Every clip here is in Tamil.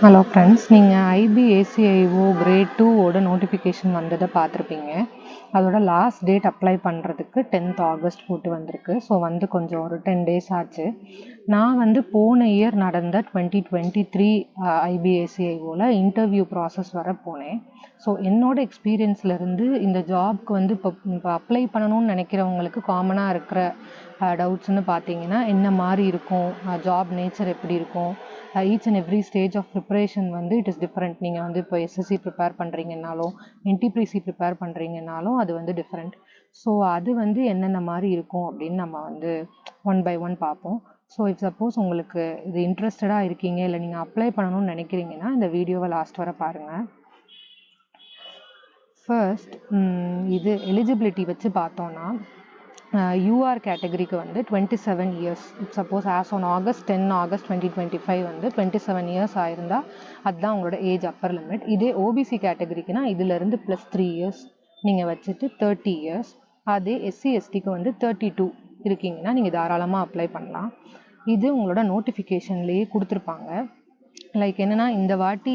ஹலோ ஃப்ரெண்ட்ஸ், நீங்கள் IBACIO கிரேட் 2 ஓட நோட்டிஃபிகேஷன் வந்ததை பார்த்துருப்பீங்க. அதோட லாஸ்ட் டேட் அப்ளை பண்ணுறதுக்கு 10th ஆகஸ்ட் போட்டு வந்திருக்கு. ஸோ வந்து கொஞ்சம் ஒரு 10 days ஆச்சு. நான் வந்து போன இயர் நடந்த 2023 IBACIOவில் இன்டர்வியூ ப்ராசஸ் வர போனேன். ஸோ என்னோட எக்ஸ்பீரியன்ஸ்லேருந்து இந்த ஜாப்க்கு வந்து இப்போ அப்ளை பண்ணணும்னு நினைக்கிறவங்களுக்கு காமனாக இருக்கிற டவுட்ஸ்ன்னு பார்த்தீங்கன்னா, என்ன மாதிரி இருக்கும், ஜாப் நேச்சர் எப்படி இருக்கும், each and every stage of preparation வந்து இட் இஸ் டிஃப்ரெண்ட். நீங்கள் வந்து இப்போ SSC ப்ரிப்பேர் பண்ணுறீங்கன்னாலும் NTPC ப்ரிப்பேர் பண்ணுறீங்கன்னாலும் அது வந்து டிஃப்ரெண்ட். ஸோ அது வந்து என்னென்ன மாதிரி இருக்கும் அப்படின்னு நம்ம வந்து ஒன் பை ஒன் பார்ப்போம். ஸோ இஃப் சப்போஸ் உங்களுக்கு இது இன்ட்ரெஸ்டடாக இருக்கீங்க, இல்லை நீங்கள் அப்ளை பண்ணணும்னு நினைக்கிறீங்கன்னா இந்த வீடியோவை லாஸ்ட் வரை பாருங்கள். ஃபர்ஸ்ட் இது எலிஜிபிலிட்டி வச்சு பார்த்தோன்னா, UR கேட்டகரிக்கு வந்து 27 years. Suppose as on August 10 August 2025 வந்து 27 இயர்ஸ் ஆயிருந்தால் அதுதான் உங்களோட ஏஜ் அப்பர் லிமிட். இதே OBC கேட்டகரிக்குனா இதிலேருந்து +3 இயர்ஸ் நீங்கள் வச்சுட்டு 30 இயர்ஸ். அதே SC STக்கு வந்து 32 இருக்கீங்கன்னா நீங்கள் தாராளமாக அப்ளை பண்ணலாம். இது உங்களோட நோட்டிஃபிகேஷன்லேயே கொடுத்துருப்பாங்க. லைக் என்னென்னா, இந்த வாட்டி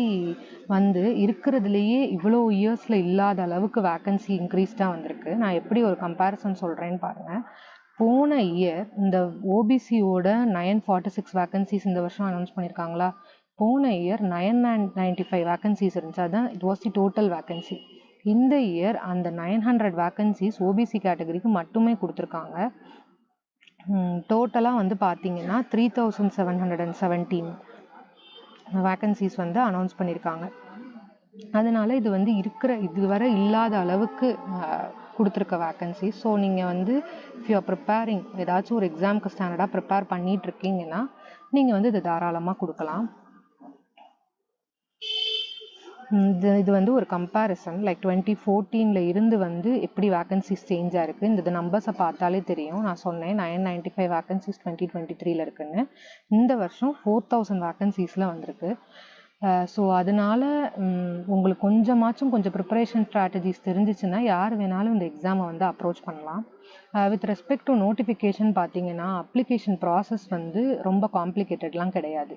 வந்து இருக்கிறதுலையே இவ்வளோ இயர்ஸில் இல்லாத அளவுக்கு வேக்கன்சி இன்க்ரீஸ்டாக வந்திருக்கு. நான் எப்படி ஒரு கம்பேரிசன் சொல்கிறேன்னு பாருங்கள். போன இயர் இந்த OBCயோட 946 வேக்கன்சிஸ் இந்த வருஷம் அனௌன்ஸ் பண்ணியிருக்காங்களா. போன இயர் 995 வேக்கன்சிஸ் இருந்துச்சு. அதுதான் it was the total vacancy. இந்த இயர் அந்த 900 வேக்கன்சிஸ் OBC கேட்டகரிக்கு மட்டுமே கொடுத்துருக்காங்க. டோட்டலாக வந்து பார்த்தீங்கன்னா 3717 வேக்கன்சிஸ் வந்து அனௌன்ஸ் பண்ணியிருக்காங்க. அதனால இது வந்து இதுவரை இல்லாத அளவுக்கு கொடுத்துருக்க வேக்கன்சி. ஸோ நீங்கள் வந்து இஃப் யூ ஆர் ப்ரிப்பேரிங், ஏதாச்சும் ஒரு எக்ஸாமுக்கு ஸ்டாண்டர்டாக ப்ரிப்பேர் பண்ணிட்டு இருக்கீங்கன்னா நீங்கள் வந்து இதை தாராளமாக கொடுக்கலாம். இது வந்து ஒரு கம்பேரிசன். லைக் 2014 இருந்து வந்து எப்படி வேக்கன்சிஸ் சேஞ்ச் ஆயிருக்கு. இந்த நம்பர்ஸை பார்த்தாலே தெரியும். நான் சொன்னேன் 995 வேக்கன்சிஸ் 2023 இருக்குன்னு. இந்த வருஷம் 4000 வேக்கன்சிஸில் வந்திருக்கு. ஸோ அதனால உங்களுக்கு கொஞ்சம் ப்ரிப்பரேஷன் ஸ்ட்ராட்டஜிஸ் தெரிஞ்சிச்சுன்னா யார் வேணாலும் இந்த எக்ஸாமை வந்து அப்ரோச் பண்ணலாம். வித் ரெஸ்பெக்ட் டு நோட்டிஃபிகேஷன் பார்த்தீங்கன்னா, அப்ளிகேஷன் ப்ராசஸ் வந்து ரொம்ப காம்ப்ளிகேட்டட்லாம் கிடையாது.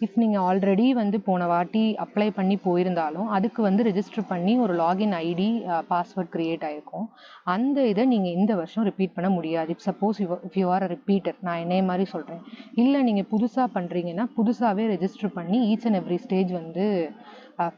இஃப் நீங்கள் ஆல்ரெடி வந்து போன வாட்டி அப்ளை பண்ணி போயிருந்தாலும் அதுக்கு வந்து ரெஜிஸ்டர் பண்ணி ஒரு லாகின் ஐடி பாஸ்வேர்ட் க்ரியேட் ஆகிருக்கும். அந்த இதை நீங்கள் இந்த வருஷம் ரிப்பீட் பண்ண முடியாது. இப் suppose if you are a repeater, நான் என்னைய மாதிரி சொல்கிறேன். இல்லை நீங்கள் புதுசாக பண்ணுறீங்கன்னா புதுசாகவே ரெஜிஸ்டர் பண்ணி ஈச் அண்ட் எவ்ரி ஸ்டேஜ் வந்து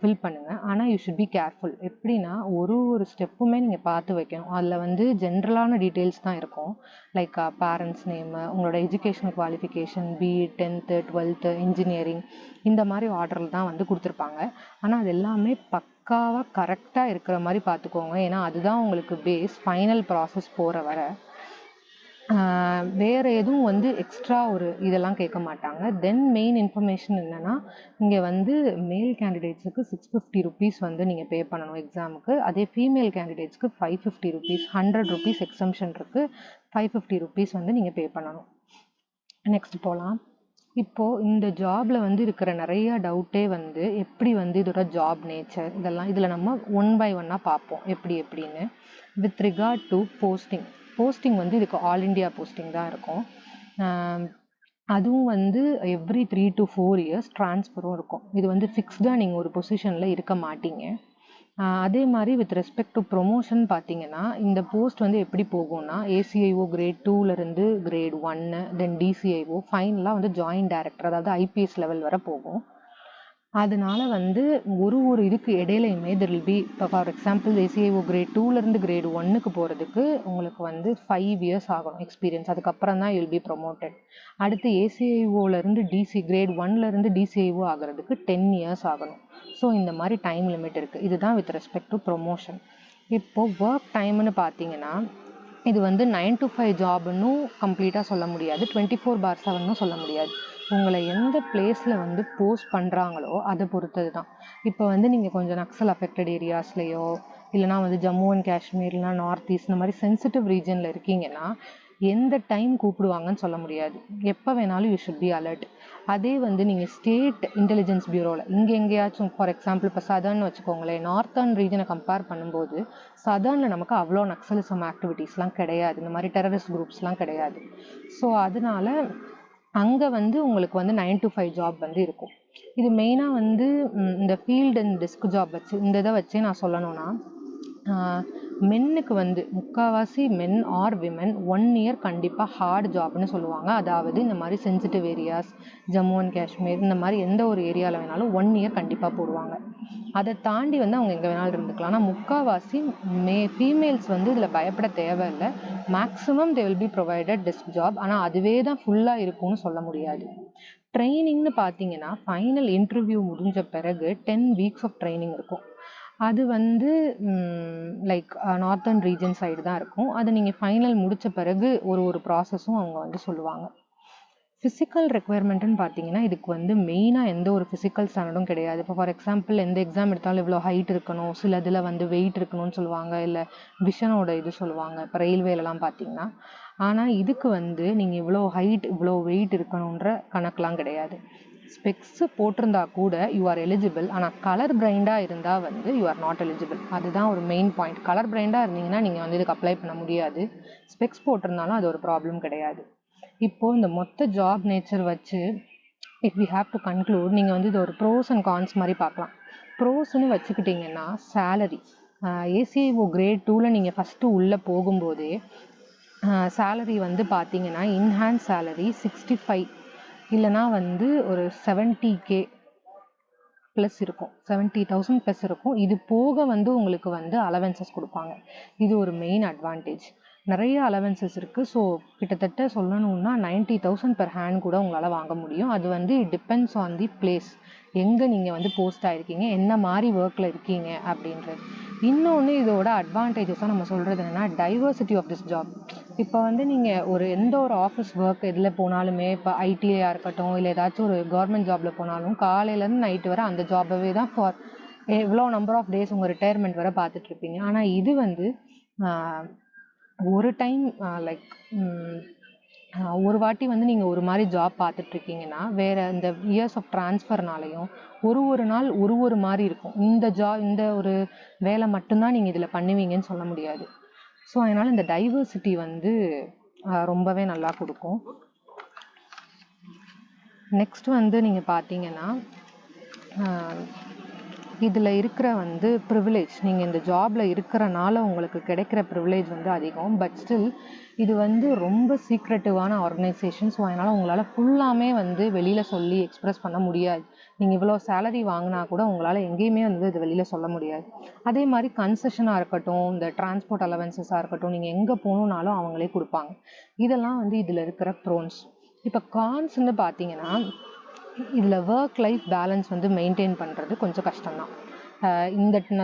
ஃபில் பண்ணுங்கள். ஆனால் யூ ஷுட் பி கேர்ஃபுல். எப்படின்னா ஒரு ஸ்டெப்புமே நீங்கள் பார்த்து வைக்கணும். அதில் வந்து ஜென்ரலான டீட்டெயில்ஸ் தான் இருக்கும். லைக் பேரண்ட்ஸ் நேமு, உங்களோட educational qualification, BE 10th 12th engineering, இந்த மாதிரி ஆர்டரில் தான் வந்து கொடுத்துருப்பாங்க. ஆனால் அது எல்லாமே பக்காவாக கரெக்டாக இருக்கிற மாதிரி பார்த்துக்கோங்க. ஏன்னா அதுதான் உங்களுக்கு பேஸ் ஃபைனல் ப்ராசஸ் போகிற வரை. வேறு எதுவும் வந்து எக்ஸ்ட்ரா ஒரு இதெல்லாம் கேட்க மாட்டாங்க. தென் மெயின் இன்ஃபர்மேஷன் என்னென்னா, இங்கே வந்து மேல் கேண்டிடேட்ஸுக்கு 650 rupees வந்து நீங்கள் பே பண்ணணும் எக்ஸாமுக்கு. அதே ஃபீமேல் கேண்டிடேட்ஸ்க்கு 550 rupees, 100 rupees எக்ஸம்ஷன் இருக்குது. 550 rupees வந்து நீங்கள் பே பண்ணணும். நெக்ஸ்ட் போகலாம். இப்போது இந்த ஜாபில் வந்து இருக்கிற நிறைய டவுட்டே வந்து எப்படி வந்து இதோட ஜாப் நேச்சர் இதெல்லாம் இதில் நம்ம ஒன் பை ஒன்னாக பார்ப்போம் எப்படின்னு. வித் ரிகார்ட் டு போஸ்டிங் வந்து இதுக்கு ஆல் இண்டியா போஸ்டிங் தான் இருக்கும். அதுவும் வந்து எவ்ரி 3 to 4 years ட்ரான்ஸ்ஃபரும் இருக்கும். இது வந்து ஃபிக்ஸ்டாக நீங்கள் ஒரு பொசிஷனில் இருக்க மாட்டீங்க. அதே மாதிரி வித் ரெஸ்பெக்ட் டு ப்ரொமோஷன் பார்த்தீங்கன்னா, இந்த போஸ்ட் வந்து எப்படி போகும்னா, ACIO கிரேட் 2லேருந்து கிரேட் 1, தென் DCIO, ஃபைனலாக வந்து ஜாயின்ட் டைரக்டர், அதாவது IPS லெவல் வரை போகும். அதனால வந்து ஒரு இதுக்கு இடையிலையுமே தெர் வில் பி, இப்போ ஃபார் எக்ஸாம்பிள் ACIO கிரேட் 2லேருந்து கிரேட் 1க்கு போகிறதுக்கு உங்களுக்கு வந்து 5 years ஆகணும் எக்ஸ்பீரியன்ஸ். அதுக்கப்புறம் தான் யூ வில் பி ப்ரொமோட்டட். அடுத்து ACIOலேருந்து கிரேட் 1லேருந்து DCIO ஆகிறதுக்கு 10 years ஆகணும். ஸோ இந்த மாதிரி டைம் லிமிட் இருக்குது. இதுதான் வித் ரெஸ்பெக்ட் டு ப்ரொமோஷன். இப்போது ஒர்க் டைம்னு பார்த்தீங்கன்னா, இது வந்து 9 to 5 ஜாப்னு கம்ப்ளீட்டாக சொல்ல முடியாது, 24/7 சொல்ல முடியாது. உங்களை எந்த பிளேஸில் வந்து போஸ்ட் பண்ணுறாங்களோ அதை பொறுத்தது தான். இப்போ வந்து நீங்கள் கொஞ்சம் நக்சல் அஃபெக்டட் ஏரியாஸ்லேயோ இல்லைனா வந்து ஜம்மு அண்ட் காஷ்மீர், இல்லைனா நார்த் ஈஸ்ட், இந்த மாதிரி சென்சிட்டிவ் ரீஜனில் இருக்கீங்கன்னா எந்த டைம் கூப்பிடுவாங்கன்னு சொல்ல முடியாது. எப்போ வேணாலும் யூ ஷுட் பி அலர்ட். அதே வந்து நீங்கள் ஸ்டேட் இன்டெலிஜென்ஸ் பியூரோவில் இங்கே எங்கேயாச்சும், ஃபார் எக்ஸாம்பிள் இப்போ சதர்ன் வச்சுக்கோங்களேன், நார்த்தர்ன் ரீஜனை கம்பேர் பண்ணும்போது சதர்னில் நமக்கு அவ்வளோ நக்சலிசம் ஆக்டிவிட்டீஸ்லாம் கிடையாது, இந்த மாதிரி டெரரிஸ்ட் குரூப்ஸ்லாம் கிடையாது. ஸோ அதனால அங்கே வந்து உங்களுக்கு வந்து 9 to 5 ஜாப் வந்து இருக்கும். இது மெயினாக வந்து இந்த ஃபீல்டு அண்ட் டெஸ்க் ஜாப் வச்சு இந்த இதை வச்சே நான் சொல்லணும்னா, மென்னுக்கு வந்து முக்கால்வாசி மென் ஆர் விமன் 1 இயர் கண்டிப்பாக ஹார்ட் ஜாப்னு சொல்லுவாங்க. அதாவது இந்த மாதிரி sensitive areas, Jammu and Kashmir, இந்த மாதிரி எந்த ஒரு ஏரியாவில் வேணாலும் 1 இயர் கண்டிப்பாக போடுவாங்க. அதை தாண்டி வந்து அவங்க எங்கே வேணாலும் இருந்துக்கலாம். ஆனால் முக்கால்வாசி ஃபீமேல்ஸ் வந்து இதில் பயப்பட தேவையில்லை. Maximum they will be provided desk job. ஆனால் அதுவே தான் ஃபுல்லாக இருக்கும்னு சொல்ல முடியாது. ட்ரைனிங்னு பார்த்தீங்கன்னா ஃபைனல் இன்டர்வியூ முடிஞ்ச பிறகு 10 வீக்ஸ் ஆஃப் ட்ரைனிங் இருக்கும். அது வந்து லைக் நார்த்தன் ரீஜன் சைடு தான் இருக்கும். அது நீங்கள் ஃபைனல் முடித்த பிறகு ஒரு ப்ராசஸும் அவங்க வந்து சொல்லுவாங்க. ஃபிசிக்கல் ரெக்குயர்மெண்ட்டுன்னு பார்த்தீங்கன்னா இதுக்கு வந்து மெயினாக எந்த ஒரு ஃபிசிக்கல் ஸ்டாண்டர்டும் கிடையாது. இப்போ ஃபார் எக்ஸாம்பிள் எந்த எக்ஸாம் எடுத்தாலும் இவ்வளோ ஹைட் இருக்கணும், சில இதில் வந்து வெயிட் இருக்கணும்னு சொல்லுவாங்க, இல்லை விஷனோட இது சொல்லுவாங்க இப்போ ரயில்வேலலாம் பார்த்தீங்கன்னா. ஆனால் இதுக்கு வந்து நீங்கள் இவ்வளோ ஹைட் இவ்வளோ வெயிட் இருக்கணுன்ற கணக்கெலாம் கிடையாது. ஸ்பெக்ஸு போட்டிருந்தா கூட யூ ஆர் எலிஜிபிள். ஆனால் கலர் பிரைண்டாக இருந்தால் வந்து யூ ஆர் நாட் எலிஜிபிள். அதுதான் ஒரு மெயின் பாயிண்ட். கலர் பிரைண்டாக இருந்தீங்கன்னா நீங்கள் வந்து இதுக்கு அப்ளை பண்ண முடியாது. ஸ்பெக்ஸ் போட்டிருந்தாலும் அது ஒரு ப்ராப்ளம் கிடையாது. இப்போது இந்த மொத்த ஜாப் நேச்சர் வச்சு if we have to conclude, நீங்கள் வந்து இது ஒரு ப்ரோஸ் அண்ட் கான்ஸ் மாதிரி பார்க்கலாம். ப்ரோஸ்ன்னு வச்சுக்கிட்டிங்கன்னா சேலரி, ஏசிஐஓ கிரேட் 2ல் நீங்கள் ஃபஸ்ட்டு உள்ளே போகும்போதே சேலரி வந்து பார்த்தீங்கன்னா இன்ஹேண்ட் சேலரி 65 இல்லைனா வந்து ஒரு 70K ப்ளஸ் இருக்கும், 70,000 ப்ளஸ் இருக்கும். இது போக வந்து உங்களுக்கு வந்து அலவன்சஸ் கொடுப்பாங்க. இது ஒரு மெயின் அட்வான்டேஜ். நிறைய அலவன்சஸ் இருக்குது. ஸோ கிட்டத்தட்ட சொல்லணுன்னா 90,000 பெர் ஹேண்ட் கூட உங்களால் வாங்க முடியும். அது வந்து டிபெண்ட்ஸ் ஆன் தி பிளேஸ், எங்கே நீங்கள் வந்து போஸ்ட் ஆகிருக்கீங்க, என்ன மாதிரி ஒர்க்கில் இருக்கீங்க அப்படின்றது. இன்னொன்று இதோட அட்வான்டேஜஸாக நம்ம சொல்கிறது என்னென்னா டைவர்சிட்டி ஆஃப் திஸ் ஜாப். இப்போ வந்து நீங்கள் எந்த ஒரு ஆஃபீஸ் ஒர்க் எதில் போனாலுமே, இப்போ ஐடிஐயாக இருக்கட்டும் இல்லை ஏதாச்சும் ஒரு கவர்மெண்ட் ஜாபில் போனாலும் காலையிலேருந்து நைட்டு வரை அந்த ஜாபவே தான் ஃபார் எவ்வளோ நம்பர் ஆஃப் டேஸ் உங்கள் ரிட்டையர்மெண்ட் வரை பார்த்துட்ருப்பீங்க. ஆனால் இது வந்து ஒரு டைம் லைக் ஒரு வாட்டி வந்து நீங்கள் ஒரு மாதிரி ஜாப் பார்த்துட்ருக்கீங்கன்னா வேறு இந்த இயர்ஸ் ஆஃப் ட்ரான்ஸ்ஃபர்னாலையும் ஒரு நாள் ஒரு மாதிரி இருக்கும். இந்த ஒரு வேலை மட்டும்தான் நீங்கள் இதில் பண்ணுவீங்கன்னு சொல்ல முடியாது. ஸோ அதனால் இந்த டைவர்சிட்டி வந்து ரொம்பவே நல்லா கொடுக்கும். நெக்ஸ்ட் வந்து நீங்கள் பார்த்தீங்கன்னா இதில் இருக்கிற வந்து ப்ரிவிலேஜ், நீங்கள் இந்த ஜாபில் இருக்கிறனால உங்களுக்கு கிடைக்கிற ப்ரிவிலேஜ் வந்து அதிகம். பட் ஸ்டில் இது வந்து ரொம்ப சீக்ரெட்டிவான ஆர்கனைசேஷன். ஸோ அதனால் உங்களால் ஃபுல்லாமே வந்து வெளியில் சொல்லி எக்ஸ்ப்ரெஸ் பண்ண முடியாது. நீங்கள் இவ்வளோ சேலரி வாங்கினா கூட உங்களால் எங்கேயுமே வந்து இது வெளியில் சொல்ல முடியாது. அதே மாதிரி கன்செஷனாக இருக்கட்டும், இந்த டிரான்ஸ்போர்ட் அலவன்சஸாக இருக்கட்டும், நீங்கள் எங்கே போகணுன்னாலும் அவங்களே கொடுப்பாங்க. இதெல்லாம் வந்து இதில் இருக்கிற ப்ரோன்ஸ். இப்போ கான்ஸ்ன்னு பார்த்தீங்கன்னா இதில் ஒர்க் லைஃப் பேலன்ஸ் வந்து மெயின்டைன் பண்ணுறது கொஞ்சம் கஷ்டம்தான்.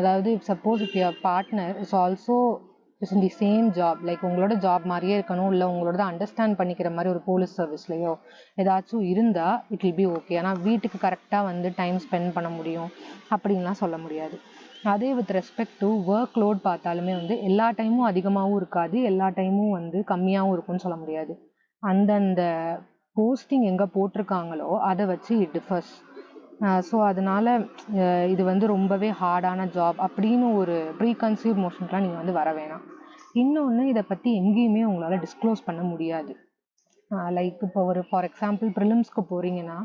அதாவது suppose if your partner is also is in the same job, like உங்களோட ஜாப் மாதிரியே இருக்கணும், இல்லை உங்களோட அண்டர்ஸ்டாண்ட் பண்ணிக்கிற மாதிரி ஒரு போலீஸ் சர்வீஸ்லையோ ஏதாச்சும் இருந்தால் இட் வில் பி ஓகே. ஆனால் வீட்டுக்கு கரெக்டாக வந்து டைம் ஸ்பெண்ட் பண்ண முடியும் அப்படின்லாம் சொல்ல முடியாது. அதே with respect to work load பார்த்தாலுமே வந்து எல்லா டைமும் அதிகமாகவும் இருக்காது, எல்லா டைமும் வந்து கம்மியாகவும் இருக்கும்னு சொல்ல முடியாது. அந்தந்த போஸ்டிங் எங்கே போட்டிருக்காங்களோ அதை வச்சு இட் டிஃபர்ஸ். ஸோ அதனால் இது வந்து ரொம்பவே ஹார்டான ஜாப் அப்படின்னு ஒரு ப்ரீகன்சீவ் மோஷன்லாம் நீங்கள் வந்து வர வேணாம். இன்னொன்று, இதை பற்றி எங்கேயுமே உங்களால் டிஸ்க்ளோஸ் பண்ண முடியாது. லைக் இப்போ ஒரு ஃபார் எக்ஸாம்பிள் ப்ரிலிம்ஸ்க்கு போகிறீங்கன்னா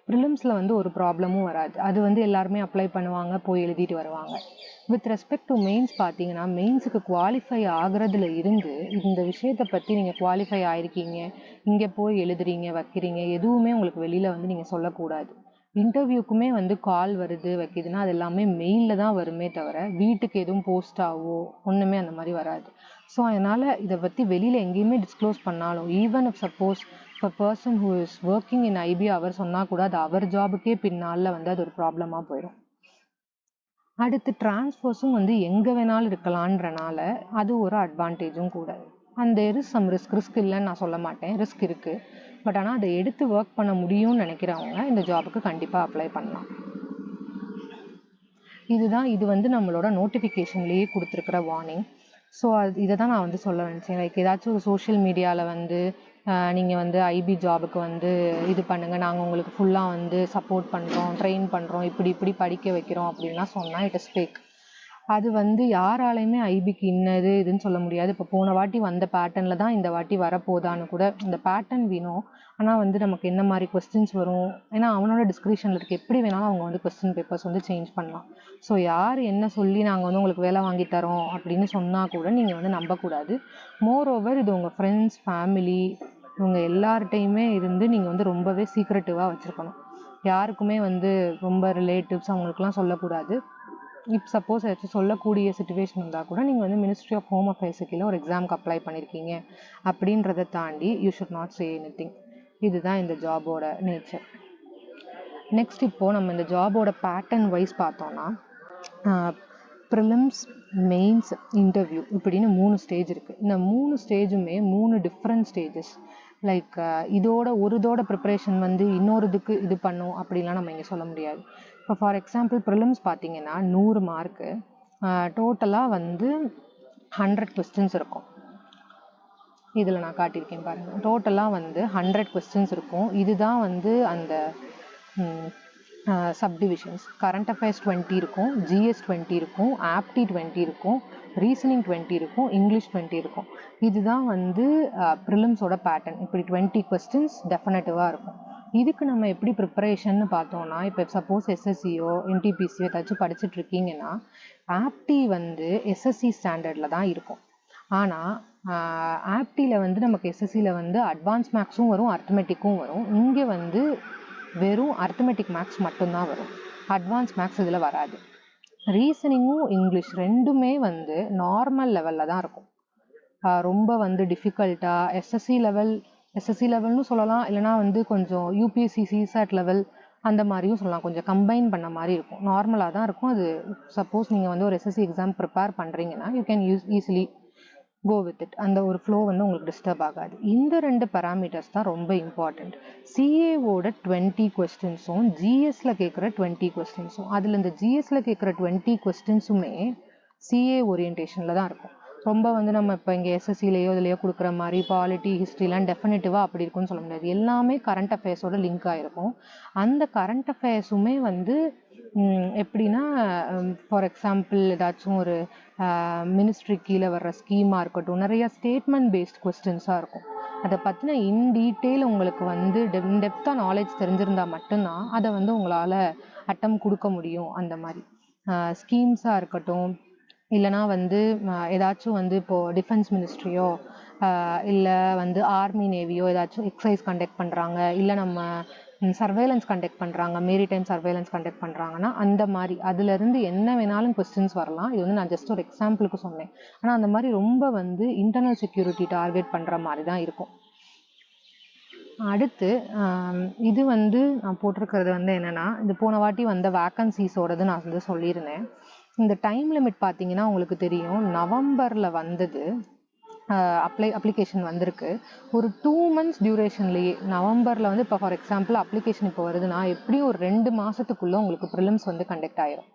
ப்ரிலிம்ஸில் வந்து ஒரு ப்ராப்ளமும் வராது. அது வந்து எல்லாருமே அப்ளை பண்ணுவாங்க, போய் எழுதிட்டு வருவாங்க. வித் ரெஸ்பெக்ட் டு மெயின்ஸ் பார்த்தீங்கன்னா மெயின்ஸுக்கு குவாலிஃபை ஆகிறதுல இருந்து இந்த விஷயத்தை பற்றி நீங்கள் குவாலிஃபை ஆகிருக்கீங்க, இங்கே போய் எழுதுறீங்க வைக்கிறீங்க எதுவுமே உங்களுக்கு வெளியில் வந்து நீங்கள் சொல்லக்கூடாது. இன்டர்வியூக்குமே வந்து கால் வருது வைக்கிதுன்னா அது எல்லாமே மெயிலில் தான் வருமே தவிர வீட்டுக்கு எதுவும் போஸ்டாவோ ஒன்றுமே அந்த மாதிரி வராது. ஸோ அதனால் இதை பற்றி வெளியில் எங்கேயுமே டிஸ்க்ளோஸ் பண்ணாலும் ஈவன் இஃப் சப்போஸ் இப்போ person who is working in IB அவர் சொன்னால் கூட அது அவர் ஜாபுக்கே பின்னால் வந்து அது ஒரு ப்ராப்ளமாக போயிடும். அடுத்து டிரான்ஸ்ஃபர்ஸும் வந்து எங்கே வேணாலும் இருக்கலான்றனால அது ஒரு அட்வான்டேஜும் கூட. And there is some risk இல்லைன்னு நான் சொல்ல மாட்டேன், ரிஸ்க் இருக்குது. பட் ஆனால் அதை எடுத்து ஒர்க் பண்ண முடியும்னு நினைக்கிறவங்க இந்த ஜாபுக்கு கண்டிப்பாக அப்ளை பண்ணலாம். இது வந்து நம்மளோட நோட்டிஃபிகேஷன்லேயே கொடுத்துருக்குற வார்னிங். ஸோ இதை தான் நான் வந்து சொல்ல நினச்சேன். லைக் ஏதாச்சும் ஒரு சோஷியல் மீடியாவில் வந்து நீங்கள் வந்து ஐபி ஜாபுக்கு வந்து இது பண்ணுங்கள், நாங்கள் உங்களுக்கு ஃபுல்லாக வந்து சப்போர்ட் பண்ணுறோம், ட்ரெயின் பண்ணுறோம், இப்படி படிக்க வைக்கிறோம் அப்படின்லாம் சொன்னால் இட் இஸ் ஃபேக். அது வந்து யாராலையுமே ஐபிக்கு இன்னது இதுன்னு சொல்ல முடியாது. இப்போ போன வாட்டி வந்த பேட்டர்னில் தான் இந்த வாட்டி வரப்போதான்னு கூட இந்த பேட்டர்ன் வேணும். ஆனால் வந்து நமக்கு என்ன மாதிரி கொஸ்டின்ஸ் வரும், ஏன்னா அவனோட டிஸ்கிரிப்ஷனில் இருக்குது, எப்படி வேணாலும் அவங்க வந்து கொஸ்டின் பேப்பர்ஸ் வந்து சேஞ்ச் பண்ணலாம். ஸோ யார் என்ன சொல்லி நாங்கள் வந்து உங்களுக்கு வேலை வாங்கி தரோம் அப்படின்னு சொன்னால் கூட நீங்கள் வந்து நம்பக்கூடாது. மோர் ஓவர் இது உங்கள் ஃப்ரெண்ட்ஸ், ஃபேமிலி, இவங்க எல்லார்ட்டையுமே இருந்து நீங்கள் வந்து ரொம்பவே சீக்ரெட்டிவாக வச்சுருக்கணும். யாருக்குமே வந்து ரொம்ப ரிலேட்டிவ்ஸ் அவங்களுக்குலாம் சொல்லக்கூடாது. இப் சப்போஸ் ஏதாச்சும் சொல்லக்கூடிய சுச்சுவேஷன் இருந்தால் கூட நீங்கள் வந்து மினிஸ்ட்ரி ஆஃப் ஹோம் அஃபேர்ஸு கீழே ஒரு எக்ஸாமுக்கு அப்ளை பண்ணியிருக்கீங்க அப்படின்றத தாண்டி you should not say anything. இதுதான் இந்த ஜாபோட நேச்சர். நெக்ஸ்ட் இப்போது நம்ம இந்த ஜாபோட பேட்டர்ன் வைஸ் பார்த்தோன்னா ப்ரிலிம்ஸ், மெயின்ஸ், இன்டர்வியூ இப்படின்னு 3 ஸ்டேஜ் இருக்குது. இந்த 3 ஸ்டேஜுமே 3 டிஃப்ரெண்ட் ஸ்டேஜஸ். லைக் இதோட ப்ரிப்பரேஷன் வந்து இன்னொருதுக்கு இது பண்ணும் அப்படிலாம் நம்ம இங்கே சொல்ல முடியாது. இப்போ ஃபார் எக்ஸாம்பிள் ப்ரிலிம்ஸ் பார்த்தீங்கன்னா 100 மார்க்கு, டோட்டலாக வந்து 100 கொஸ்டின்ஸ் இருக்கும். இதில் நான் காட்டியிருக்கேன் பாருங்கள். டோட்டலாக வந்து 100 கொஸ்டின்ஸ் இருக்கும். இதுதான் வந்து அந்த சப்டிவிஷன்ஸ். கரண்ட் அஃபேர்ஸ் 20 இருக்கும், ஜிஎஸ் 20 இருக்கும், ஆப்டி 20 இருக்கும், ரீசனிங் 20 இருக்கும், இங்கிலீஷ் 20 இருக்கும். இதுதான் வந்து ப்ரிலிம்ஸோட பேட்டர்ன். இப்படி 20 கொஸ்டின்ஸ் டெஃபினட்டிவாக இருக்கும். இதுக்கு நம்ம எப்படி ப்ரிப்பரேஷன்னு பார்த்தோன்னா, இப்போ சப்போஸ் எஸ்எஸ்சியோ என்டிபிசியோ ஏதாச்சும் படிச்சுட்டு இருக்கீங்கன்னா ஆப்டி வந்து எஸ்எஸ்சி ஸ்டாண்டர்டில் தான் இருக்கும். ஆனால் ஆப்டியில் வந்து நமக்கு எஸ்எஸ்சியில் வந்து அட்வான்ஸ் மேக்ஸும் வரும், அர்த்தமெட்டிக்கும் வரும். இங்கே வந்து வெறும் அர்த்தமெட்டிக் மேக்ஸ் மட்டும்தான் வரும், அட்வான்ஸ் மேக்ஸ் இதில் வராது. ரீசனிங்கும் இங்கிலீஷ் ரெண்டுமே வந்து நார்மல் லெவலில் தான் இருக்கும். ரொம்ப வந்து டிஃபிகல்ட்டாக எஸ்எஸ்சி லெவல்னு சொல்லலாம், இல்லைனா வந்து கொஞ்சம் யூபிஎஸ்சி சிசாட் லெவல் அந்த மாதிரியும் சொல்லலாம். கொஞ்சம் கம்பைன் பண்ண மாதிரி இருக்கும், நார்மலாக தான் இருக்கும் அது. சப்போஸ் நீங்கள் வந்து ஒரு எஸ்எஸ்சி எக்ஸாம் ப்ரிப்பேர் பண்ணுறீங்கன்னா you can easily go with it. அந்த ஒரு ஃப்ளோ வந்து உங்களுக்கு டிஸ்டர்ப் ஆகாது. இந்த 2 பேராமீட்டர்ஸ் தான் ரொம்ப இம்பார்ட்டண்ட். சிஏவோட 20 கொஸ்டின்ஸும் ஜிஎஸ்ல கேட்குற 20 கொஸ்டின்ஸும், அதில் இந்த ஜிஎஸ்ல கேட்குற 20 கொஸ்டின்ஸுமே சிஏ ஓரியன்டேஷனில் தான் இருக்கும். ரொம்ப வந்து நம்ம இப்போ இங்கே எஸ்எஸ்சிலேயோ இதுலையோ கொடுக்குற மாதிரி பாலிட்டி, ஹிஸ்ட்ரிலாம் டெஃபினட்டிவாக அப்படி இருக்குன்னு சொல்ல முடியாது. எல்லாமே கரண்ட் அஃபேர்ஸோட லிங்க் ஆகிருக்கும். அந்த கரண்ட் அஃபேர்ஸுமே வந்து எப்படின்னா, ஃபார் எக்ஸாம்பிள் ஏதாச்சும் ஒரு மினிஸ்ட்ரி கீழே வர்ற ஸ்கீமாக இருக்கட்டும், நிறைய ஸ்டேட்மெண்ட் பேஸ்ட் கொஸ்டின்ஸாக இருக்கும். அதை பற்றின இன் டீட்டெயில் உங்களுக்கு வந்து டெப்த்தாக நாலேஜ் தெரிஞ்சிருந்தால் மட்டும்தான் அதை வந்து உங்களால் அட்டம் கொடுக்க முடியும். அந்த மாதிரி ஸ்கீம்ஸாக இருக்கட்டும், இல்லைனா வந்து ஏதாச்சும் வந்து இப்போது டிஃபென்ஸ் மினிஸ்ட்ரியோ இல்லை வந்து ஆர்மி நேவியோ ஏதாச்சும் எக்ஸசைஸ் கண்டக்ட் பண்ணுறாங்க, இல்லை நம்ம சர்வேலன்ஸ் கண்டக்ட் பண்ணுறாங்க, மேரிடைம் சர்வேலன்ஸ் கண்டக்ட் பண்ணுறாங்கன்னா அந்த மாதிரி அதுலேருந்து என்ன வேணாலும் கொஸ்டின்ஸ் வரலாம். இது வந்து நான் ஜஸ்ட் ஒரு எக்ஸாம்பிளுக்கு சொன்னேன். ஆனால் அந்த மாதிரி ரொம்ப வந்து இன்டர்னல் செக்யூரிட்டி டார்கெட் பண்ணுற மாதிரி தான் இருக்கும். அடுத்து இது வந்து நான் போட்டிருக்கிறது வந்து என்னென்னா, இந்த போன வாட்டி வந்த வேக்கன்சிஸோடது நான் வந்து சொல்லியிருந்தேன். இந்த டைம் லிமிட் பார்த்தீங்கன்னா உங்களுக்கு தெரியும், நவம்பரில் வந்தது அப்ளிகேஷன் வந்திருக்கு. ஒரு 2 months டியூரேஷன்லேயே நவம்பரில் வந்து இப்போ ஃபார் எக்ஸாம்பிள் அப்ளிகேஷன் இப்போ வருதுன்னா எப்படியும் ஒரு 2 மாதத்துக்குள்ளே உங்களுக்கு ப்ரிலிம்ஸ் வந்து கண்டக்ட் ஆகிரும்.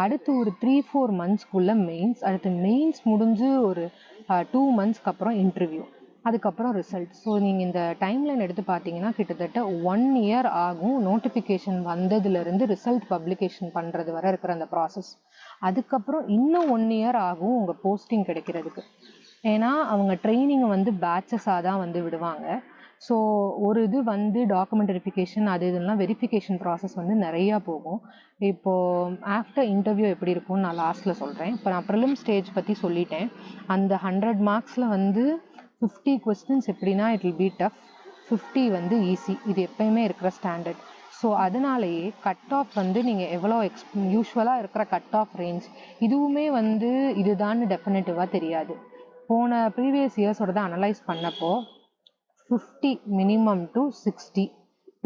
அடுத்து ஒரு 3-4 monthsக்குள்ளே மெயின்ஸ், அடுத்து மெயின்ஸ் முடிஞ்சு ஒரு 2 monthsக்கு அப்புறம் இன்டர்வியூ, அதுக்கப்புறம் ரிசல்ட். ஸோ நீங்கள் இந்த டைம்லைன் எடுத்து பார்த்தீங்கன்னா கிட்டத்தட்ட 1 year ஆகும் நோட்டிஃபிகேஷன் வந்ததுலேருந்து ரிசல்ட் பப்ளிகேஷன் பண்ணுறது வரை இருக்கிற அந்த ப்ராசஸ். அதுக்கப்புறம் இன்னும் 1 year ஆகும் உங்கள் போஸ்டிங் கிடைக்கிறதுக்கு. ஏன்னா அவங்க ட்ரைனிங்கை வந்து பேட்சஸாக தான் வந்து விடுவாங்க. ஸோ ஒரு இது வந்து டாக்குமெண்ட் வெரிஃபிகேஷன் அது இதெல்லாம் வெரிஃபிகேஷன் ப்ராசஸ் வந்து நிறையா போகும். இப்போது ஆஃப்டர் இன்டர்வியூ எப்படி இருக்கும்னு நான் லாஸ்ட்டில் சொல்கிறேன். இப்போ நான் ப்ரிலிம் ஸ்டேஜ் பற்றி சொல்லிட்டேன். அந்த 100 marksல வந்து 50 questions எப்படின்னா இட் வில் பி டஃப், 50 வந்து ஈஸி. இது எப்பயுமே இருக்கிற ஸ்டாண்டர்ட். ஸோ அதனாலேயே கட் ஆஃப் வந்து நீங்கள் எவ்வளோ யூஸ்வலாக இருக்கிற கட் ஆஃப் ரேஞ்ச் இதுவுமே வந்து இதுதான் டெஃபினட்டிவாக தெரியாது. போன ப்ரீவியஸ் இயர்ஸோட தான் அனலைஸ் பண்ணப்போ 50 மினிமம் டு 60,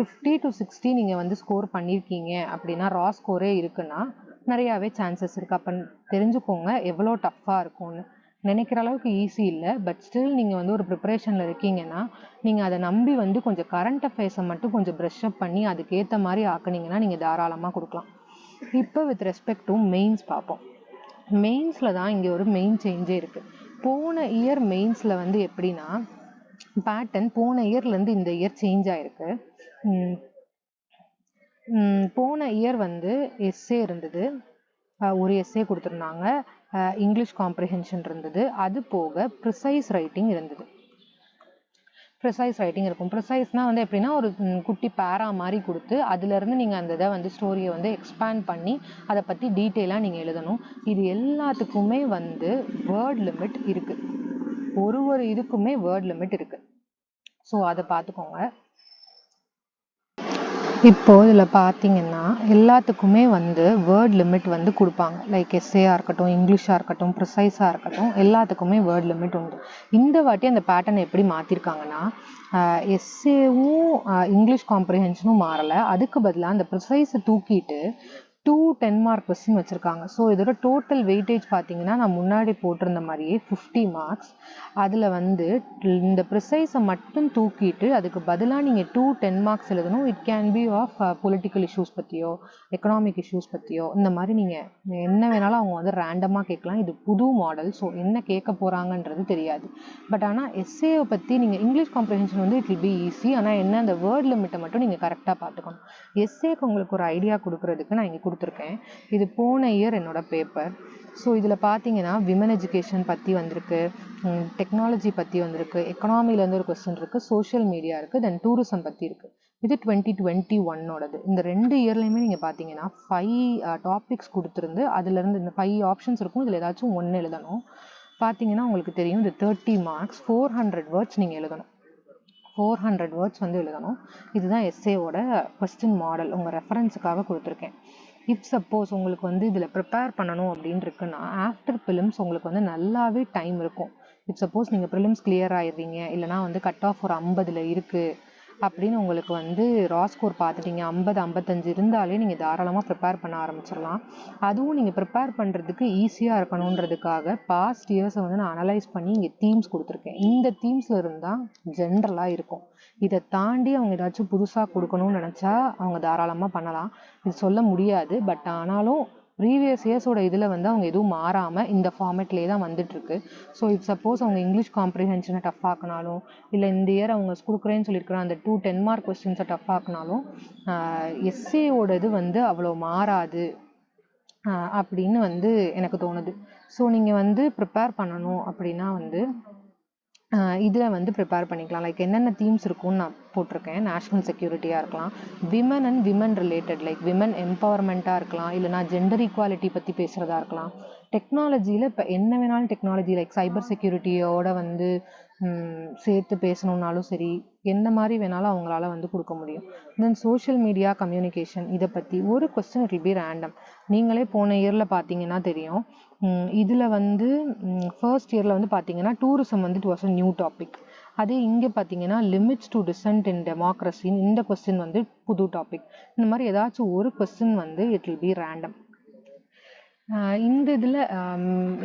50 to 60 நீங்கள் வந்து ஸ்கோர் பண்ணியிருக்கீங்க அப்படின்னா, ரா ஸ்கோரே இருக்குன்னா நிறையாவே சான்சஸ் இருக்குது. அப்போ தெரிஞ்சுக்கோங்க எவ்வளோ டஃப்பாக இருக்கும்னு. நினைக்கிற அளவுக்கு ஈஸி இல்லை, பட் ஸ்டில் நீங்கள் வந்து ஒரு ப்ரிப்பரேஷனில் இருக்கீங்கன்னா நீங்கள் அதை நம்பி வந்து கொஞ்சம் கரண்ட் அஃபேர்ஸை மட்டும் கொஞ்சம் ப்ரஷ் அப் பண்ணி அதுக்கேற்ற மாதிரி ஆக்குனீங்கன்னா நீங்கள் தாராளமாக கொடுக்கலாம். இப்போ வித் ரெஸ்பெக்ட் டு மெயின்ஸ் பார்ப்போம். மெயின்ஸில் தான் இங்கே ஒரு மெயின் சேஞ்சே இருக்குது. போன இயர் மெயின்ஸில் வந்து எப்படின்னா பேட்டர்ன் போன இயர்லேருந்து இந்த இயர் சேஞ்ச் ஆகிருக்கு. போன இயர் வந்து எஸ்ஏ இருந்தது, ஒரு எஸ்ஸே கொடுத்துருந்தாங்க. இங்கிலீஷ் காம்ப்ரிஹென்ஷன் இருந்தது. அது போக ப்ரிசைஸ் ரைட்டிங் இருந்தது. ப்ரிசைஸ் ரைட்டிங் இருக்கும். ப்ரிசைஸ்னால் வந்து எப்படின்னா ஒரு குட்டி பேரா மாதிரி கொடுத்து அதுலேருந்து நீங்கள் அந்த இதை வந்து ஸ்டோரியை வந்து எக்ஸ்பேண்ட் பண்ணி அதை பற்றி டீட்டெயிலாக நீங்கள் எழுதணும். இது எல்லாத்துக்குமே வந்து வேர்ட் லிமிட் இருக்குது. ஒரு இதுக்குமே வேர்ட் லிமிட் இருக்குது. ஸோ அதை பார்த்துக்கோங்க. இப்போது இதில் பார்த்தீங்கன்னா எல்லாத்துக்குமே வந்து வேர்ட் லிமிட் வந்து கொடுப்பாங்க. லைக் எஸ்ஏயாக இருக்கட்டும், இங்கிலீஷாக இருக்கட்டும், ப்ரிசைஸாக இருக்கட்டும், எல்லாத்துக்குமே வேர்ட் லிமிட் உண்டு. இந்த வாட்டி அந்த பேட்டர்ன் எப்படி மாற்றிருக்காங்கன்னா, எஸ்ஏவும் இங்கிலீஷ் காம்ப்ரிஹென்ஷனும் மாறலை. அதுக்கு பதிலாக அந்த ப்ரிசைஸை தூக்கிட்டு 2 10 மார்க் கொஸ்டின் வச்சுருக்காங்க. ஸோ இதோட டோட்டல் வெயிட்டேஜ் பார்த்தீங்கன்னா நான் முன்னாடி போட்டிருந்த மாதிரியே 50 மார்க்ஸ். அதில் வந்து இந்த ப்ரிசைஸை மட்டும் தூக்கிட்டு அதுக்கு பதிலாக நீங்கள் 2 10 மார்க்ஸ் எழுதணும். It can be of political issues பற்றியோ, எக்கனாமிக் இஷ்யூஸ் பற்றியோ, இந்த மாதிரி நீங்கள் என்ன வேணாலும் அவங்க வந்து ரேண்டமாக கேட்கலாம். இது புது மாடல். ஸோ என்ன கேட்க போகிறாங்கன்றது தெரியாது. பட் ஆனால் எஸ்ஏவை பற்றி நீங்கள் இங்கிலீஷ் காம்ப்ரிஹென்ஷன் வந்து இட் வில் பி ஈஸி. ஆனால் என்ன அந்த வேர்ட் லிமிட்டை மட்டும் நீங்கள் கரெக்டாக பார்த்துக்கணும். எஸ்ஏக்கு உங்களுக்கு ஒரு ஐடியா கொடுக்குறதுக்கு நான் இங்கே கொடுத்துருக்கேன். இது போன இயர் என்னோட பேப்பர். ஸோ இதில் பார்த்தீங்கன்னா விமன் எஜுகேஷன் பற்றி வந்திருக்கு, டெக்னாலஜி பற்றி வந்திருக்கு, எக்கனாமிலேருந்து ஒரு கொஸ்டின் இருக்குது, சோஷியல் மீடியா இருக்குது, தென் டூரிசம் பற்றி இருக்குது. இது 2021ஓடது. இந்த 2 இயர்லையுமே நீங்கள் பார்த்தீங்கன்னா 5 டாபிக்ஸ் கொடுத்துருந்து அதுலேருந்து இந்த 5 ஆப்ஷன்ஸ் இருக்கும். இதில் ஏதாச்சும் ஒன்று எழுதணும். பார்த்தீங்கன்னா உங்களுக்கு தெரியும், இது 30 மார்க்ஸ், 400 வேர்ட்ஸ் நீங்கள் எழுதணும். 400 வேர்ட்ஸ் வந்து எழுதணும். இதுதான் எஸ்ஏவோட கொஸ்டின் மாடல். உங்கள் ரெஃபரன்ஸுக்காக கொடுத்துருக்கேன். இஃப் சப்போஸ் உங்களுக்கு வந்து இதில் ப்ரிப்பேர் பண்ணணும் அப்படின்னு இருக்குன்னா ஆஃப்டர் ப்ரிலிம்ஸ் உங்களுக்கு வந்து நல்லாவே டைம் இருக்கும். இஃப் சப்போஸ் நீங்கள் ப்ரிலிம்ஸ் கிளியர் ஆயிடுறீங்க, இல்லைனா வந்து கட் ஆஃப் ஒரு 50 இருக்குது அப்படின்னு உங்களுக்கு வந்து ரா ஸ்கோர் பார்த்துட்டீங்க, 50 55 இருந்தாலே நீங்கள் தாராளமாக ப்ரிப்பேர் பண்ண ஆரம்பிச்சிடலாம். அதுவும் நீங்கள் ப்ரிப்பேர் பண்ணுறதுக்கு ஈஸியாக இருக்கணுன்றதுக்காக பாஸ்ட் இயர்ஸை வந்து நான் அனலைஸ் பண்ணி இங்கே தீம்ஸ் கொடுத்துருக்கேன். இந்த தீம்ஸில் இருந்தால் ஜென்ரலாக இருக்கும். இதை தாண்டி அவங்க ஏதாச்சும் புதுசாக கொடுக்கணும்னு நினச்சா அவங்க தாராளமாக பண்ணலாம். இது சொல்ல முடியாது. பட் ஆனாலும் ப்ரீவியஸ் இயர்ஸோட இதில் வந்து அவங்க எதுவும் மாறாமல் இந்த ஃபார்மேட்லேயே தான் வந்துட்டுருக்கு. ஸோ இப் சப்போஸ் அவங்க இங்கிலீஷ் காம்ப்ரிஹென்ஷனை டஃப் ஆக்கினாலும், இல்லை இந்த இயர் அவங்க கொடுக்குறேன்னு சொல்லியிருக்கிற அந்த 2 10 மார்க் கொஸ்டின்ஸை டஃப் ஆக்கினாலும் எஸ்ஏவோட இது வந்து அவ்வளோ மாறாது அப்படின்னு வந்து எனக்கு தோணுது. ஸோ நீங்கள் வந்து ப்ரிப்பேர் பண்ணணும் அப்படின்னா வந்து இதில் வந்து ப்ரிப்பேர் பண்ணிக்கலாம். லைக் என்னென்ன தீம்ஸ் இருக்கும்னு நான் போட்டிருக்கேன். நேஷ்னல் செக்யூரிட்டியாக இருக்கலாம், women and women related like women எம்பவர்மெண்ட்டாக இருக்கலாம், இல்லைனா ஜெண்டர் ஈக்குவாலிட்டி பற்றி பேசுகிறதா இருக்கலாம். டெக்னாலஜியில் இப்போ என்ன வேணாலும் டெக்னாலஜி லைக் சைபர் செக்யூரிட்டியோட வந்து சேர்த்து பேசணுன்னாலும் சரி, எந்த மாதிரி வேணாலும் அவங்களால வந்து கொடுக்க முடியும். தென் சோஷியல் மீடியா கம்யூனிகேஷன் இதை பற்றி ஒரு question it will be random. நீங்களே போன இயரில் பார்த்தீங்கன்னா தெரியும். இதில் வந்து ஃபர்ஸ்ட் இயரில் வந்து பார்த்தீங்கன்னா டூரிசம் வந்து it was a new topic. அதே இங்கே பார்த்தீங்கன்னா லிமிட்ஸ் டு டிசன்ட் இன் டெமோக்ரஸின்னு இந்த கொஸ்டின் வந்து புது டாபிக். இந்த மாதிரி ஏதாச்சும் ஒரு கொஸ்டின் வந்து இட் வில் பி ரேண்டம். இந்த இதில்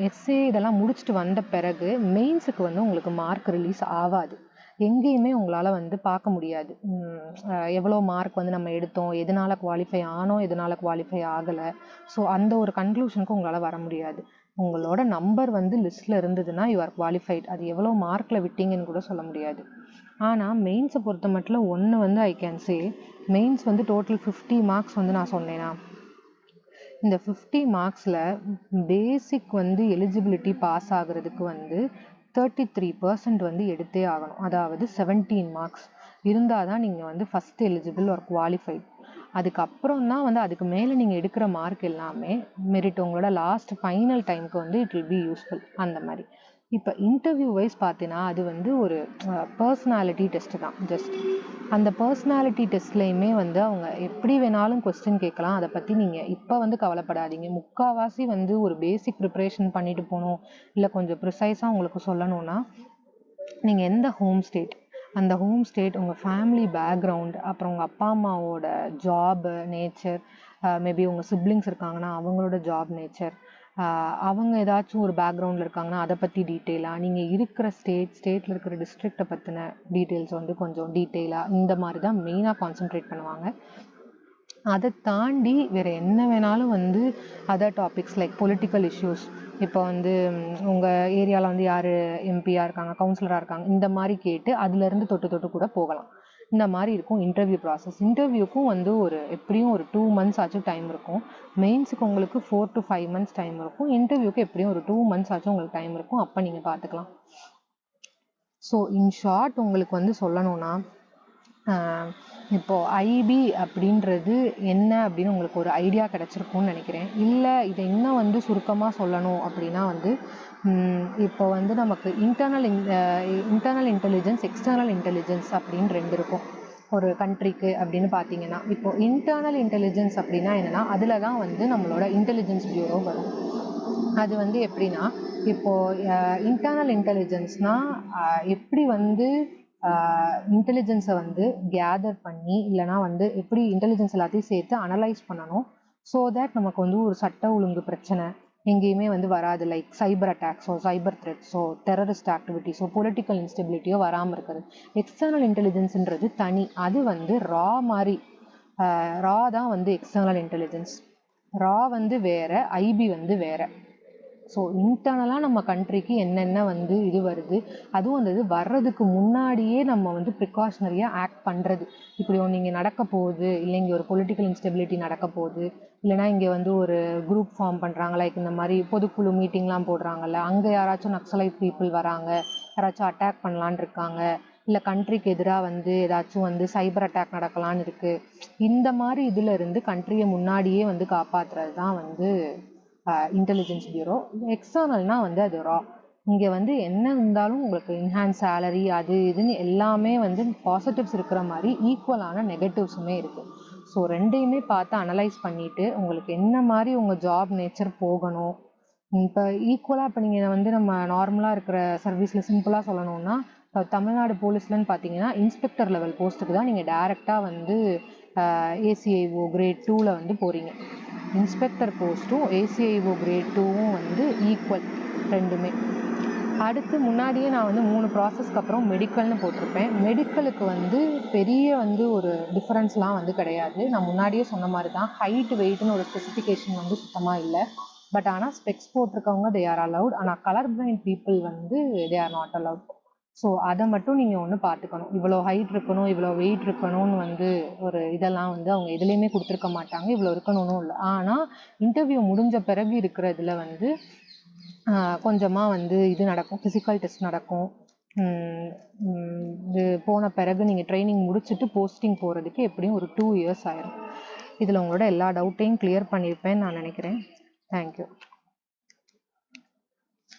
எஸ்ஏ இதெல்லாம் முடிச்சுட்டு வந்த பிறகு மெயின்ஸுக்கு வந்து உங்களுக்கு மார்க் ரிலீஸ் ஆகாது. எங்கேயுமே உங்களால் வந்து பார்க்க முடியாது எவ்வளோ மார்க் வந்து நம்ம எடுத்தோம், எதனால் குவாலிஃபை ஆனோம், எதனால் குவாலிஃபை ஆகலை. ஸோ அந்த ஒரு கன்க்ளூஷனுக்கு உங்களால் வர முடியாது. உங்களோட நம்பர் வந்து லிஸ்ட்டில் இருந்ததுன்னா யூ ஆர் குவாலிஃபைட். அது எவ்வளோ மார்க்கில் விட்டீங்கன்னு கூட சொல்ல முடியாது. ஆனால் மெயின்ஸை பொறுத்த மட்டும் ஒன்று வந்து ஐ கேன் சே, மெயின்ஸ் வந்து டோட்டல் 50 மார்க்ஸ் வந்து நான் சொன்னேன்னா, இந்த 50 மார்க்ஸில் பேசிக் வந்து எலிஜிபிலிட்டி பாஸ் ஆகிறதுக்கு வந்து 33% வந்து எடுத்தே ஆகணும். அதாவது 17 மார்க்ஸ் இருந்தால் தான் நீங்கள் வந்து ஃபஸ்ட் எலிஜிபிள் ஒரு குவாலிஃபைட். அதுக்கப்புறம் தான் வந்து அதுக்கு மேலே நீங்கள் எடுக்கிற மார்க் எல்லாமே மெரிட் உங்களோட லாஸ்ட் ஃபைனல் டைமுக்கு வந்து இட் வில் பி யூஸ்ஃபுல். அந்த மாதிரி இப்போ இன்டர்வியூ வைஸ் பார்த்தீங்கன்னா அது வந்து ஒரு பர்சனாலிட்டி டெஸ்ட்டு தான். ஜஸ்ட் அந்த பர்சனாலிட்டி டெஸ்ட்லேயுமே வந்து அவங்க எப்படி வேணாலும் கொஸ்டின் கேட்கலாம். அதை பற்றி நீங்கள் இப்போ வந்து கவலைப்படாதீங்க. முக்கால்வாசி வந்து ஒரு பேசிக் ப்ரிப்ரேஷன் பண்ணிட்டு போகணும். இல்லை கொஞ்சம் ப்ரிசைஸாக உங்களுக்கு சொல்லணும்னா நீங்கள் எந்த ஹோம் ஸ்டேட், அந்த ஹோம் ஸ்டேட், உங்கள் ஃபேமிலி பேக்ரவுண்ட், அப்புறம் உங்கள் அப்பா அம்மாவோட ஜாப் நேச்சர், மேபி உங்கள் சிப்ளிங்ஸ் இருக்காங்கன்னா அவங்களோட ஜாப் நேச்சர், அவங்க ஏதாச்சும் ஒரு பேக்ரவுண்டில் இருக்காங்கன்னா அதை பற்றி டீட்டெயிலாக, நீங்கள் இருக்கிற ஸ்டேட்டில் இருக்கிற டிஸ்ட்ரிக்டை பற்றின டீட்டெயில்ஸ் வந்து கொஞ்சம் டீட்டெயிலாக இந்த மாதிரி தான் மெயினாக கான்சென்ட்ரேட் பண்ணுவாங்க. அதை தாண்டி வேறு என்ன வேணாலும் வந்து other topics like political issues, இப்போ வந்து உங்கள் ஏரியாவில் வந்து யார் எம்பியாக இருக்காங்க, கவுன்சிலராக இருக்காங்க, இந்த மாதிரி கேட்டு அதுலேருந்து தொட்டு கூட போகலாம். இந்த மாதிரி இருக்கும் இன்டர்வியூ ப்ராசஸ். இன்டர்வியூக்கும் வந்து எப்படியும் ஒரு 2 months ஆச்சும் டைம் இருக்கும். மெயின்ஸுக்கு உங்களுக்கு 4 to 5 months டைம் இருக்கும். இன்டர்வியூக்கு எப்படியும் ஒரு 2 months ஆச்சும் உங்களுக்கு டைம் இருக்கும். அப்போ நீங்கள் பார்த்துக்கலாம். ஸோ இன் ஷார்ட் உங்களுக்கு வந்து சொல்லணும்னா, இப்போ ஐபி அப்படின்றது என்ன அப்படின்னு உங்களுக்கு ஒரு ஐடியா கிடைச்சிருக்கும்னு நினைக்கிறேன். இல்லை இதை இன்னும் வந்து சுருக்கமாக சொல்லணும் அப்படின்னா வந்து, இப்போ வந்து நமக்கு இன்டர்னல் இன்டெலிஜென்ஸ், எக்ஸ்டர்னல் இன்டெலிஜென்ஸ் அப்படின்னு 2 இருக்கும் ஒரு கண்ட்ரிக்கு அப்படின்னு பார்த்தீங்கன்னா. இப்போ இன்டர்னல் இன்டெலிஜென்ஸ் அப்படின்னா என்னன்னா, அதில் தான் வந்து நம்மளோட இன்டெலிஜென்ஸ் பியூரோ வரும். அது வந்து எப்படின்னா, இப்போ இன்டர்னல் இன்டெலிஜென்ஸ்னால் எப்படி வந்து இன்டெலிஜென்ஸை வந்து கேதர் பண்ணி, இல்லைனா வந்து எப்படி இன்டெலிஜென்ஸ் எல்லாத்தையும் சேர்த்து அனலைஸ் பண்ணணும், ஸோ தேட் நமக்கு வந்து ஒரு சட்ட ஒழுங்கு பிரச்சனை எங்கேயுமே வந்து வராது. லைக் சைபர் அட்டாக்ஸோ, சைபர் த்ரெட்ஸோ, டெரரிஸ்ட் ஆக்டிவிட்டிஸோ, பொலிட்டிக்கல் இன்ஸ்டெபிலிட்டியோ வராமல் இருக்கிறது. எக்ஸ்டர்னல் இன்டெலிஜென்ஸ்ன்றது தனி, அது வந்து ரா மாதிரி. ரா தான் வந்து எக்ஸ்டர்னல் இன்டெலிஜென்ஸ். ரா வந்து வேற, ஐபி வந்து வேற. ஸோ இன்டர்னலாக நம்ம கண்ட்ரிக்கு என்னென்ன வந்து இது வருது, அதுவும் அந்த இது வர்றதுக்கு முன்னாடியே நம்ம வந்து ப்ரிகாஷனரியாக ஆக்ட் பண்ணுறது. இப்படி ஒன்று இங்கே நடக்க போகுது, இல்லை இங்கே ஒரு பொலிட்டிக்கல் இன்ஸ்டெபிலிட்டி நடக்க போகுது, இல்லைனா இங்கே வந்து ஒரு குரூப் ஃபார்ம் பண்ணுறாங்க, லைக் இந்த மாதிரி பொதுக்குழு மீட்டிங்லாம் போடுறாங்கல்ல, அங்கே யாராச்சும் நக்சலைட் பீப்புள் வராங்க, யாராச்சும் அட்டாக் பண்ணலான் இருக்காங்க, இல்லை கண்ட்ரிக்கு எதிராக வந்து ஏதாச்சும் வந்து சைபர் அட்டாக் நடக்கலான்னு இருக்குது. இந்த மாதிரி இதில் இருந்து கண்ட்ரியை முன்னாடியே வந்து காப்பாற்றுறது தான் வந்து இன்டெலிஜென்ஸ் பியூரோ. எக்ஸ்டர்னல்னால் வந்து அது ரா. இங்கே வந்து என்ன இருந்தாலும் உங்களுக்கு என்ஹான்ஸ் சேலரி அது இதுன்னு எல்லாமே வந்து பாசிட்டிவ்ஸ் இருக்கிற மாதிரி ஈக்குவலான நெகட்டிவ்ஸுமே இருக்குது. ஸோ ரெண்டையுமே பார்த்து அனலைஸ் பண்ணிவிட்டு உங்களுக்கு என்ன மாதிரி உங்கள் ஜாப் நேச்சர் போகணும். இப்போ ஈக்குவலாக இப்போ நீங்கள் வந்து நம்ம நார்மலாக இருக்கிற சர்வீஸில் சிம்பிளாக சொல்லணும்னா, இப்போ தமிழ்நாடு போலீஸ்லன்னு பார்த்தீங்கன்னா இன்ஸ்பெக்டர் லெவல் போஸ்ட்டுக்கு தான் நீங்கள் டைரெக்டாக வந்து ACIO கிரேட் 2ல் வந்து போகிறீங்க. இன்ஸ்பெக்டர் போஸ்ட்டும் ACIO கிரேட் 2வும் வந்து ஈக்குவல் ரெண்டுமே. அடுத்து முன்னாடியே நான் வந்து 3 ப்ராசஸ்க்கு அப்புறம் மெடிக்கல்னு போட்டிருப்பேன். மெடிக்கலுக்கு வந்து பெரிய வந்து ஒரு டிஃப்ரென்ஸ்லாம் வந்து கிடையாது. நான் முன்னாடியே சொன்ன மாதிரி தான், ஹைட் வெயிட்னு ஒரு ஸ்பெசிஃபிகேஷன் வந்து சுத்தமாக இல்லை. பட் ஆனால் ஸ்பெக்ஸ் போட்டிருக்கவங்க தே ஆர் அலவுட். ஆனால் கலர் பிளைண்ட் பீப்புள் வந்து they are not allowed. So அதை மட்டும் நீங்கள் ஒன்று பார்த்துக்கணும். இவ்வளோ ஹைட் இருக்கணும், இவ்வளோ வெயிட் இருக்கணும்னு வந்து ஒரு இதெல்லாம் வந்து அவங்க எதுலேயுமே கொடுத்துருக்க மாட்டாங்க. இவ்வளோ இருக்கணும்னு இல்லை. ஆனால் இன்டர்வியூ முடிஞ்ச பிறகு இருக்கிறதுல வந்து கொஞ்சமாக வந்து இது நடக்கும், ஃபிசிக்கல் டெஸ்ட் நடக்கும். இது போன பிறகு நீங்கள் ட்ரைனிங் முடிச்சுட்டு போஸ்டிங் போகிறதுக்கு எப்படியும் ஒரு 2 years ஆயிரும். இதில் உங்களோட எல்லா டவுட்டையும் கிளியர் பண்ணியிருப்பேன்னு நான் நினைக்கிறேன். தேங்க்யூ.